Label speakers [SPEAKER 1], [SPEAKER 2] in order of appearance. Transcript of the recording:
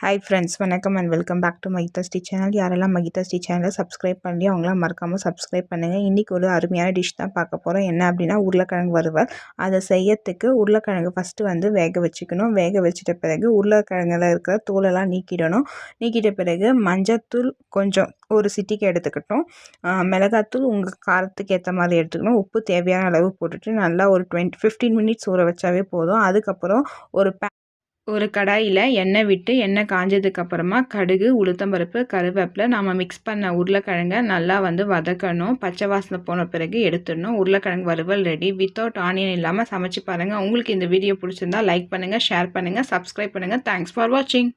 [SPEAKER 1] Hi friends, வணக்கம் and welcome back to Mahitha channel. யாரெல்லாம் மகிதா சேனலை சப்ஸ்கிரைப் பண்ணி அவங்களாம் மறக்காமல் சப்ஸ்கிரைப் பண்ணுங்கள். இன்றைக்கி ஒரு அருமையான டிஷ் தான் பார்க்க போகிறோம். என்ன அப்படின்னா உருளைக்கிழங்கு வறுவல். அதை செய்யறதுக்கு உருளைக்கிழங்கு ஃபஸ்ட்டு வேக வச்சுக்கணும். வேக வச்சிட்ட பிறகு உருளைக்கிழங்குல இருக்கிற தூளெல்லாம் நீக்கிட்ட பிறகு மஞ்சத்தூள் கொஞ்சம் ஒரு சிட்டிக்கு எடுத்துக்கிட்டோம். மிளகாத்தூள் உங்கள் காரத்துக்கு ஏற்ற மாதிரி எடுத்துக்கணும். உப்பு தேவையான அளவு போட்டுட்டு நல்லா ஒரு 15 மினிட்ஸ் ஊற வச்சாவே போதும். அதுக்கப்புறம் ஒரு கடாயில் எண்ணெய் விட்டு எண்ணெய் காஞ்சதுக்கப்புறமா கடுகு, உளுத்தம்பருப்பு, கருவேப்பிலை நம்ம மிக்ஸ் பண்ண உருளைக்கிழங்கை நல்லா வதக்கணும். பச்சை வாசனை போன பிறகு எடுத்துடணும். உருளைக்கிழங்கு வறுவல் ரெடி. வித்தவுட் ஆனியன் இல்லாமல் சமைச்சு பாருங்கள். உங்களுக்கு இந்த வீடியோ பிடிச்சிருந்தா லைக் பண்ணுங்கள், ஷேர் பண்ணுங்கள், சப்ஸ்கிரைப் பண்ணுங்கள். தேங்க்ஸ் ஃபார் வாட்சிங்.